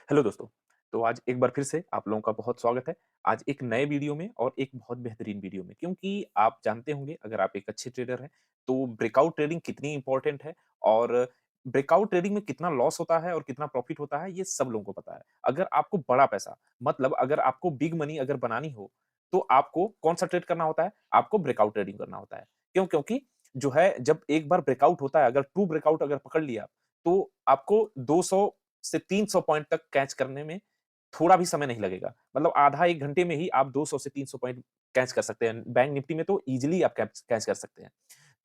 Hello दोस्तों, तो आज एक बार फिर से आप लोगों का बहुत स्वागत है। आज एक नए वीडियो में और एक बहुत बेहतरीन वीडियो में क्योंकि आप जानते होंगे अगर आप एक अच्छे ट्रेडर हैं, तो ब्रेकआउट ट्रेडिंग कितनी इम्पोर्टेंट है और ब्रेकआउट ट्रेडिंग में कितना लॉस होता है और कितना प्रॉफिट होता है, ये सब लोगों को पता है। अगर आपको बड़ा पैसा मतलब अगर आपको बिग मनी अगर बनानी हो, तो आपको कौन-सा ट्रेड करना होता है? आपको ब्रेकआउट ट्रेडिंग करना होता है। क्यों? क्योंकि जो है जब एक बार ब्रेकआउट होता है, अगर ट्रू ब्रेकआउट अगर पकड़ लिया, तो आपको 200 से 300 पॉइंट तक कैच करने में थोड़ा भी समय नहीं लगेगा। मतलब आधा 1 घंटे में ही आप 200 से 300 पॉइंट कैच कर सकते हैं। बैंक निफ्टी में तो ईज़िली आप कैच कैच कर सकते हैं।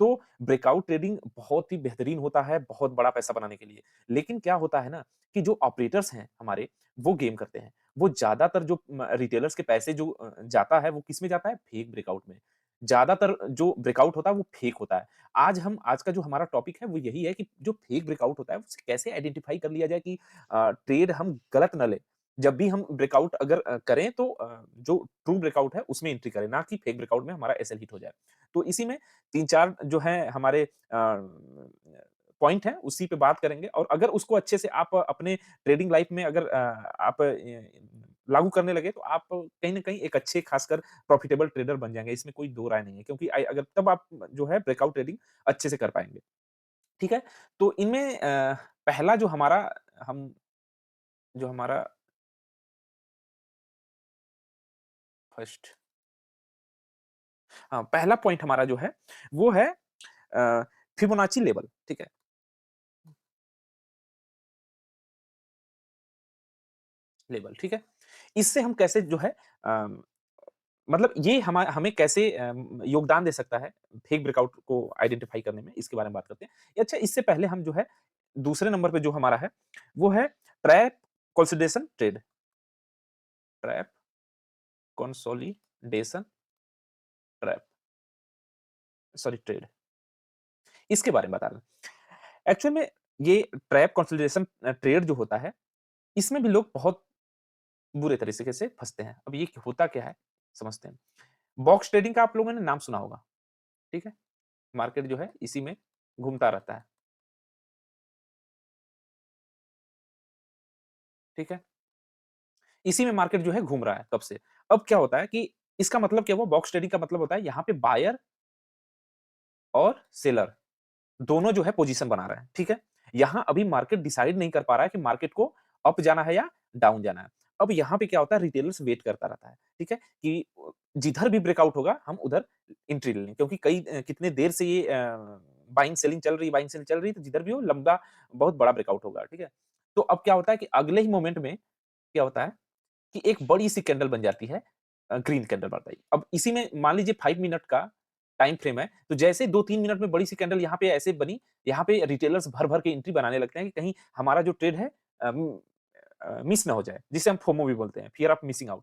तो ब्रेकआउट ट्रेडिंग बहुत ही बेहतरीन होता है, बहुत बड़ा पैसा बनाने के लिए। लेकिन क्या होता है ना कि जो ऑपरेटर्स हैं हमारे, वो गेम करते हैं। वो ज़्यादातर जो रिटेलर्स के पैसे जो जाता है, वो किसमें जाता है? फेक ब्रेकआउट में। ज़्यादातर जो ब्रेकआउट होता है, वो फेक होता है। आज का जो हमारा टॉपिक है, वो यही है कि जो फेक ब्रेकआउट होता है, उसे कैसे आइडेंटिफ़ाई कर लिया जाए कि ट्रेड हम गलत ना लें। जब भी हम ब्रेकआउट अगर करें तो जो ट्रू ब्रेकआउट है उसमें एंट्री करें, ना कि फेक ब्रेकआउट में हमारा एसएल हिट हो जाए। तो इसी में 3-4 जो हैं हमारे पॉइंट हैं, उसी पे बात करेंगे और अगर उसको अच्छे से आप अपने ट्रेडिंग लाइफ में अगर आप लागू करने लगे तो आप कहीं न कहीं एक अच्छे खासकर प्रॉफिटेबल ट्रेडर बन जाएँगे, इसमें कोई दो राय नहीं है क्योंकि अगर तब आप जो है ब्रेकआउट ट्रेडिंग अच्छे से कर पाएँगे। ठीक है? तो इनमें पहला जो हमारा हम जो हमारा फर्स्ट हाँ, पहला पॉइंट हमारा जो है, वो है अ, फिबोनाची लेवल, ठीक है? लेवल, ठीक है? इससे हम कैसे जो है मतलब ये हमें कैसे योगदान दे सकता है फेक ब्रेकआउट को आइडेंटिफाई करने में, इसके बारे में बात करते हैं। अच्छा, इससे पहले हम जो है, दूसरे नंबर पे जो हमारा है, वो है trap consolidation trade, trap consolidation trap sorry trade, इसके बारे में बता रहे हैं। एक्चुअल में ये ट्रैप कंसोलिडेशन ट्रेड जो होता है, इसमें भी लोग बहुत बुरे तरीके से फँसते हैं। अब ये होता क्या है, समझते हैं। बॉक्स ट्रेडिंग का आप लोगों ने नाम सुना होगा, ठीक है? मार्केट जो है इसी में घूमता रहता है, ठीक है? इसी में मार्केट जो है घूम रहा है कब से। अब क्या होता है कि इसका मतलब क्या हुआ, बॉक्स ट्रेडिंग का मतलब होता है यहाँ पे बायर और सेलर दोनों जो है पोजीशन बना रहे हैं, ठीक है? यहाँ अभी मार्केट डिसाइड नहीं कर पा रहा है कि मार्केट को अप जाना है या डाउन जाना है। अब यहाँ पे क्या होता है, रिटेलर्स वेट करता रहता है, ठीक है? कि जिधर भी ब्रेकआउट होगा हम उधर एंट्री ले लें क्योंकि कितने देर से ये बाइंग सेलिंग चल रही है तो जिधर भी हो लंबा बहुत बड़ा ब्रेकआउट होगा, ठीक है? तो अब क्या होता है कि अगले ही मोमेंट में क्या होता है कि एक बड़ी-सी कैंडल बन जाती है, ग्रीन कैंडल बनता है। अब इसी में मान लीजिए 5 मिनट का टाइम फ्रेम है, तो जैसे 2-3 मिनट में बड़ी-सी कैंडल यहाँ पे ऐसे बनी, यहाँ पे रिटेलर्स भर-भर के एंट्री बनाने लगते हैं कि कहीं हमारा जो ट्रेड है मिस ना हो जाए, जिसे हम फोमो भी बोलते हैं, फियर ऑफ मिसिंग आउट।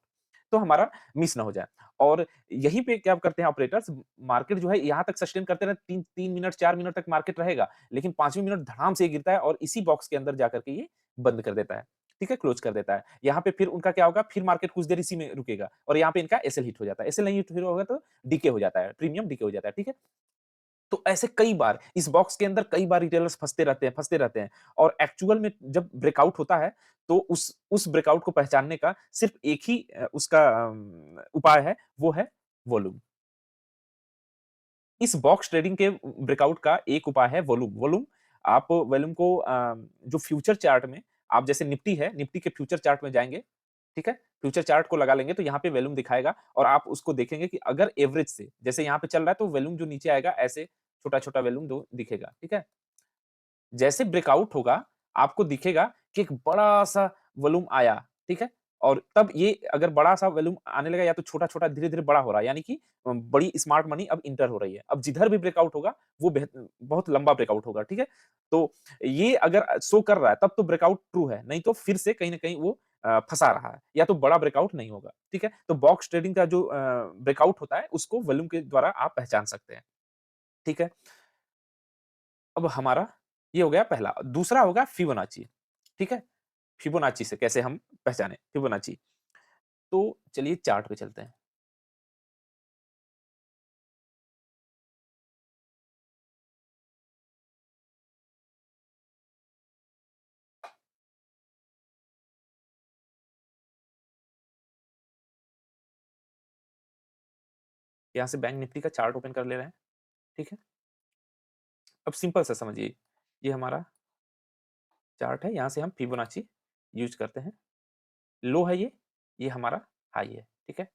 तो हमारा मिस ना हो जाए और यहीं पे क्या करते हैं ऑपरेटर्स, मार्केट जो है यहाँ तक सस्टेन करते रहे 3 मिनट, 4 मिनट तक मार्केट रहेगा, लेकिन 5वें मिनट धड़ाम से ये गिरता है और इसी बॉक्स के अंदर जाकर के ये बंद कर देता है। ठीक है? क्लोज़ कर देता है। यहाँ पे फिर उनका क्या होगा, फिर मार्केट कुछ देर इसी में रुकेगा और यहाँ पे इनका एसएल हिट हो जाता है। एसएल नहीं हिट होगा तो डीके हो जाता है, प्रीमियम डीके हो जाता है, ठीक है? तो ऐसे कई बार इस बॉक्स के अंदर कई बार रिटेलर्स फँसते रहते हैं और एक्चुअल में जब ब्रेकआउट होता है, तो उस ब्रेकआउट को पहचानने का सिर्फ़ एक ही उसका उपाय है, वो है वॉल्यूम। इस बॉक्स ट्रेडिंग के ब्रेकआउट का एक उपाय है वॉल्यूम। आप वॉल्यूम को जो फ्यूचर चार्ट में आप जैसे निफ्टी है, निफ्टी के फ्यूचर चार्ट में जाएँगे, ठीक है? फ्यूचर चार्ट को लगा लेंगे तो यहाँ पे वॉल्यूम दिखाएगा और आप उसको देखेंगे कि अगर एवरेज से जैसे यहाँ पे चल रहा है तो वॉल्यूम जो नीचे आएगा ऐसे छोटा-छोटा वॉल्यूम दो दिखेगा, ठीक है? जैसे ब्रेकआउट होगा, आपको दिखेगा कि एक बड़ा-सा वॉल्यूम आया, ठीक है? और तब ये अगर बड़ा-सा वॉल्यूम आने लगा या तो छोटा-छोटा धीरे-धीरे बड़ा हो रहा है, यानी कि बड़ी स्मार्ट मनी अब एंटर हो रही है। अब जिधर भी ब्रेकआउट होगा, वो बहुत लंबा ब्रेकआउट होगा, ठीक है? तो ये अगर शो कर रहा है, तब तो ब्रेकआउट ट्रू है, नहीं तो फिर से कहीं न कहीं वो फँसा रहा है, या तो बड़ा ब्रेकआउट नहीं होगा, ठीक है? तो बॉक्स ट्रेडिंग का जो ब्रेकआउट होता है, उसको वॉल्यूम के द्वारा आप पहचान सकते हैं, ठीक है? अब हमारा ये हो गया पहला। दूसरा होगा फिबोनाची, ठीक है? फिबोनाची से कैसे हम पहचानें फिबोनाची। तो चलिए चार्ट पे चलते हैं। यहाँ से बैंक निफ्टी का चार्ट ओपन कर ले रहे हैं, ठीक है? अब सिंपल सा समझिए, ये हमारा चार्ट है, यहाँ से हम फिबोनाची यूज़ करते हैं। लो है ये हमारा हाई है, ठीक है?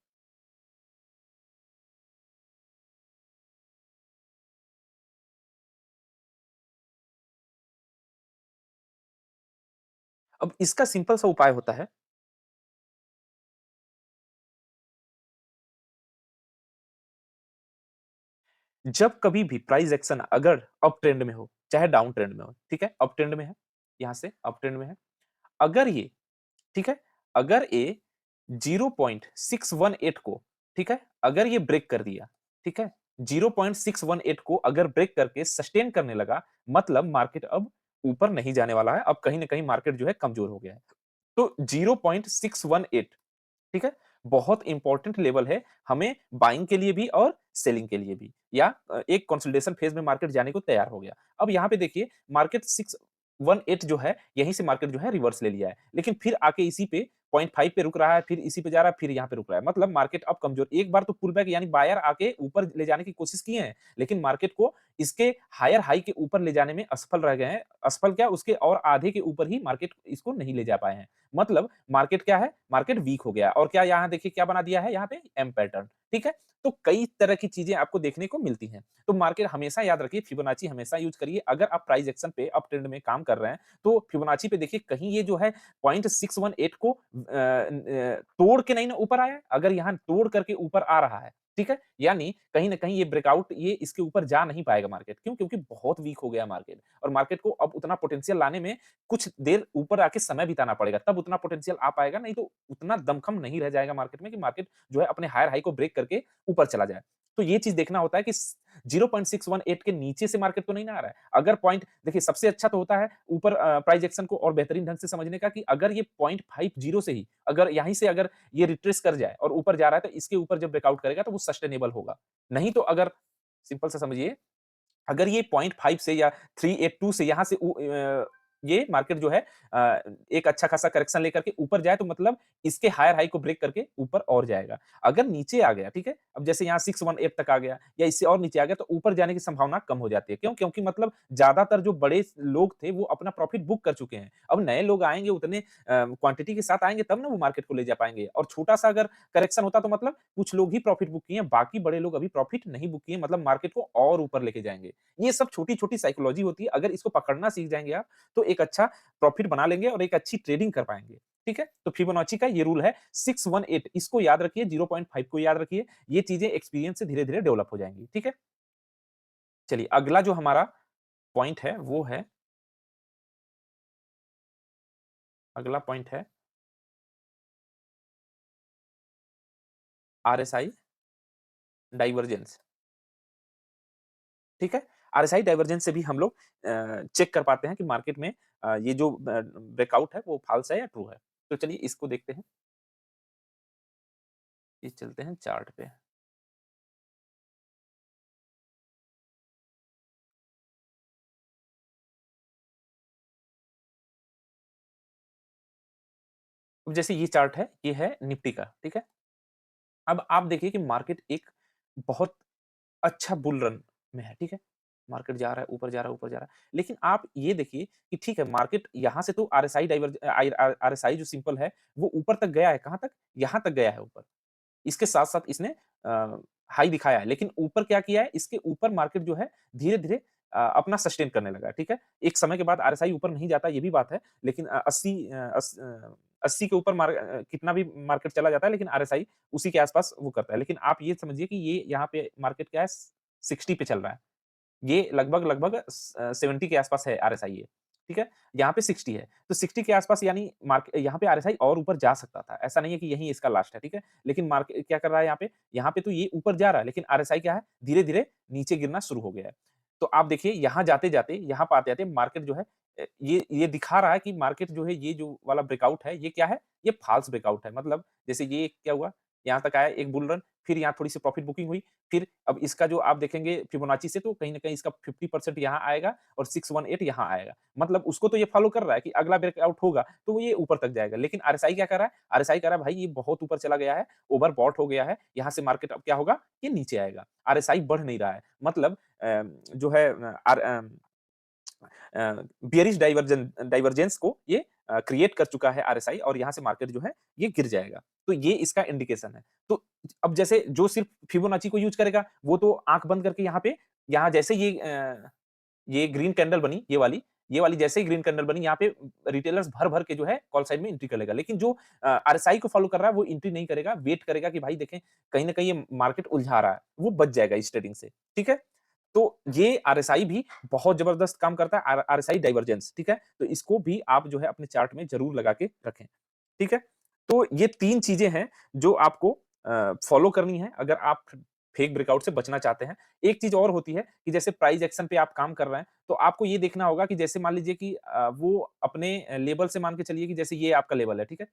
अब इसका सिंपल सा उपाय होता है, जब कभी भी प्राइस एक्शन अगर अप ट्रेंड में हो, चाहे डाउन ट्रेंड में हो, ठीक है? अप ट्रेंड में है, यहाँ से अप ट्रेंड में है। अगर ये ठीक है? अगर ये 0.618 को, ठीक है? अगर ये ब्रेक कर दिया, ठीक है? 0.618 को अगर ब्रेक करके सस्टेन करने लगा, मतलब मार्केट अब ऊपर नहीं जाने वाला है, अब कहीं न कहीं मार्केट जो है कमज़ोर हो गया है। तो 0.618, ठीक है? बहुत इम्पोर्टेंट लेवल है, हमें बाइंग के लिए भी और सेलिंग के लिए भी, या एक कंसोलिडेशन फेज़ में मार्केट जाने को तैयार हो गया। अब यहाँ पे देखिए, मार्केट 618 जो है, यहीं से मार्केट जो है रिवर्स ले लिया है। लेकिन फिर आके इसी पे 0.5 पे रुक रहा है, फिर इसी पे जा रहा है, फिर यहाँ पे रुक रहा है। मतलब मार्केट अब कमज़ोर, एक बार तो पुल बैक यानी बायर आके ऊपर ले जाने की कोशिश किए हैं, लेकिन मार्केट को इसके हायर हाई के ऊपर ले जाने में असफल रह गए हैं। असफल क्या, उसके और आधे के ऊपर ही मार्केट इसको नहीं ले जा पाए हैं। मतलब मार्केट क्या है? मार्केट वीक हो गया और क्या यहाँ देखिए क्या बना दिया है यहाँ पे? एम पैटर्न, ठीक है? तो कई तरह की चीज़ें आपको देखने को मिलती हैं। तो मार्केट हमेशा याद रखिए, फिबोनाची हमेशा यूज़ करिए। अगर आप प्राइस एक्शन पे अप ट्रेंड में काम कर रहे हैं, तो फिबोनाची पे देखिए कहीं ये जो है 0.618 को तोड़ के नहीं ना ऊपर आया है। अगर यहाँ तोड़ करके ऊपर आ रहा है, ठीक है? यानी कहीं न कहीं ये ब्रेकआउट ये इसके ऊपर जा नहीं पाएगा मार्केट। क्यों? क्योंकि बहुत वीक हो गया मार्केट और मार्केट को अब उतना पोटेंशियल लाने में कुछ देर ऊपर आके समय बिताना पड़ेगा, तब उतना पोटेंशियल आ पाएगा, नहीं तो उतना दमखम नहीं रह जाएगा मार्केट में कि मार्केट जो है अपने हायर हाई को ब्रेक करके ऊपर चला जाए। तो ये चीज़ देखना होता है कि 0.618 के नीचे से मार्केट तो नहीं ना आ रहा है। अगर पॉइंट देखिए, सबसे अच्छा तो होता है ऊपर प्राइस एक्शन को और बेहतरीन ढंग से समझने का, कि अगर ये 0.50 से ही अगर यहीं से अगर ये रिट्रेस कर जाए और ऊपर जा रहा है, तो इसके ऊपर जब ब्रेकआउट करेगा तो वो सस्टेनेबल होगा। नहीं तो अगर सिंपल सा समझिए, अगर ये 0.5 से या 382 से यहाँ से ये मार्केट जो है एक अच्छा खासा करेक्शन लेकर के ऊपर जाए, तो मतलब इसके हायर हाई को ब्रेक करके ऊपर और जाएगा। अगर नीचे आ गया, ठीक है? अब जैसे यहाँ 618 तक आ गया या इससे और नीचे आ गया, तो ऊपर जाने की संभावना कम हो जाती है। क्यों? क्योंकि मतलब ज़्यादातर जो बड़े लोग थे वो अपना प्रॉफिट बुक कर चुके हैं। अब नए लोग आएँगे, उतने क्वांटिटी के साथ आएँगे तब ना वो मार्केट को ले जा पाएँगे, और छोटा-सा अगर करेक्शन होता तो मतलब कुछ लोग ही प्रॉफिट बुक किए हैं, बाकी बड़े लोग अभी प्रॉफिट नहीं बुक किए, मतलब मार्केट को और ऊपर लेके जाएँगे। ये सब छोटी-छोटी साइकोलॉजी होती है, अगर इसको पकड़ना सीख जाएँगे आप, तो एक अच्छा प्रॉफिट बना लेंगे और एक अच्छी ट्रेडिंग कर पाएँगे। ठीक है? तो फिबोनाची का ये रूल है 618, इसको याद रखिए, 0.5 को याद रखिए, ये चीज़ें एक्सपीरियंस से धीरे-धीरे डेवलप हो जाएँगी। ठीक है? चलिए, अगला जो हमारा पॉइंट है, वो है, अगला पॉइंट है आरएसआई डाइवर्जेंस। ठीक है? आरएसआई डाइवर्जेंस से भी हम लोग चेक कर पाते हैं कि मार्केट में ये जो ब्रेकआउट है वो फ़ॉल्स है या ट्रू है। तो चलिए इसको देखते हैं। ये चलते हैं चार्ट पे। अब जैसे ये चार्ट है, ये है निफ्टी का, ठीक है? अब आप देखिए कि मार्केट एक बहुत अच्छा बुल रन में है, ठीक है? मार्केट जा रहा है, ऊपर जा रहा है, ऊपर जा रहा है। लेकिन आप ये देखिए कि ठीक है, मार्केट यहाँ से तो आरएसआई आरएसआई जो सिंपल है, वो ऊपर तक गया है, कहाँ तक? यहाँ तक गया है ऊपर। इसके साथ-साथ इसने हाई दिखाया है, लेकिन ऊपर क्या किया है, इसके ऊपर मार्केट जो है धीरे-धीरे अपना सस्टेन करने लगा है, ठीक है? एक समय के बाद आरएसआई ऊपर नहीं जाता, ये भी बात है, लेकिन 80 के ऊपर कितना भी मार्केट चला जाता है, लेकिन आरएसआई उसी के आस-पास वो करता है। लेकिन आप ये समझिए कि ये यहाँ पे मार्केट क्या है, 60 पे चल रहा है। ये लगभग-लगभग 70 के आस-पास है आरएसआई ये, ठीक है? यहाँ पे 60 है। तो 60 के आस-पास यानी यहाँ पे आरएसआई और ऊपर जा सकता था। ऐसा नहीं है कि यही इसका लास्ट है, ठीक है? लेकिन क्या कर रहा है यहाँ पे? यहाँ पे तो ये ऊपर जा रहा है, लेकिन आरएसआई क्या है? धीरे-धीरे नीचे गिरना शुरू हो गया है। तो आप देखिए, यहाँ जाते-जाते, यहाँ पे आते-आते मार्केट जो है ये दिखा रहा है कि मार्केट जो है, ये जो वाला ब्रेकआउट है, ये क्या है? ये फ़ॉल्स ब्रेकआउट है। मतलब जैसे ये क्या हुआ? यहाँ तक आया एक बुल रन, फिर यहाँ थोड़ी-सी प्रॉफिट बुकिंग हुई, फिर अब इसका जो आप देखेंगे फिबोनाची से तो कहीं न कहीं इसका 50% यहाँ आएगा और 618 यहाँ आएगा। मतलब उसको तो ये फॉलो कर रहा है कि अगला ब्रेकआउट होगा, तो ये ऊपर तक जाएगा। लेकिन आरएसआई क्या कर रहा है? आरएसआई कह रहा है भाई ये बहुत ऊपर चला गया है, ओवरबॉट हो गया है, यहाँ से मार्केट अब क्या होगा? ये नीचे आएगा। आरएसआई बढ़ नहीं रहा है। मतलब जो है बियरिश डाइवर्जेंस को ये क्रिएट कर चुका है आरएसआई और यहाँ से मार्केट जो है ये गिर जाएगा। तो ये इसका इंडिकेशन है। तो अब जैसे जो सिर्फ फिबोनाची को यूज़ करेगा, वो तो आँख बंद करके यहाँ पे यहाँ जैसे ये ग्रीन कैंडल बनी ये वाली जैसे ही ग्रीन कैंडल बनी यहाँ पे रिटेलर्स भर-भर के जो है कॉल साइड में एंट्री कर लेगा। लेकिन जो आरएसआई को फॉलो कर रहा है वो एंट्री नहीं करेगा, वेट करेगा कि भाई देखें कहीं न कहीं ये मार्केट उलझा रहा है, वो बच जाएगा इस ट्रेडिंग से। ठीक है? तो ये आरएसआई भी बहुत ज़बरदस्त काम करता है आरएसआई डाइवर्जेंस, ठीक है? तो इसको भी आप जो है अपने चार्ट में ज़रूर लगा के रखें, ठीक है? तो ये 3 चीज़ें हैं जो आपको फ़ॉलो करनी है अगर आप फेक ब्रेकआउट से बचना चाहते हैं। एक चीज़ और होती है कि जैसे प्राइस एक्शन पे आप काम कर रहे हैं, तो आपको ये देखना होगा कि जैसे मान लीजिए कि वो अपने लेवल से मान के चलिए कि जैसे ये आपका लेवल है, ठीक है?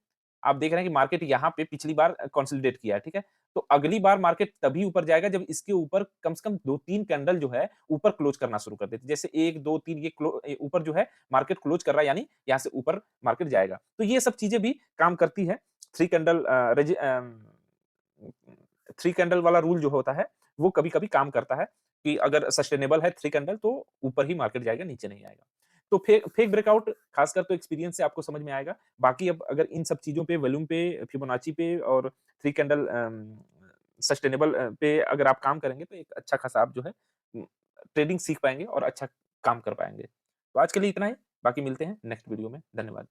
आप देख रहे हैं कि मार्केट यहाँ पे पिछली बार कंसोलिडेट किया है, ठीक है? तो अगली बार मार्केट तभी ऊपर जाएगा जब इसके ऊपर कम से कम 2-3 कैंडल जो है ऊपर क्लोज़ करना शुरू कर देती है। जैसे 1, 2, 3 ये ऊपर जो है मार्केट क्लोज़ कर रहा है यानी यहाँ से ऊपर मार्केट जाएगा। तो ये सब चीज़ें भी काम करती है। 3 कैंडल 3 कैंडल वाला रूल जो होता है, वो कभी-कभी काम करता है कि अगर सस्टेनेबल है 3 कैंडल तो ऊपर ही मार्केट जाएगा, नीचे नहीं आएगा। तो फेक ब्रेकआउट खासकर तो एक्सपीरियंस से आपको समझ में आएगा। बाकी अब अगर इन सब चीज़ों पे, वॉल्यूम पे, फिबोनाची पे और 3 कैंडल सस्टेनेबल पे अगर आप काम करेंगे तो एक अच्छा खासा आप जो है उम, ट्रेडिंग सीख पाएँगे और अच्छा काम कर पाएँगे। तो आज के लिए इतना ही, बाकी मिलते हैं नेक्स्ट वीडियो में। धन्यवाद।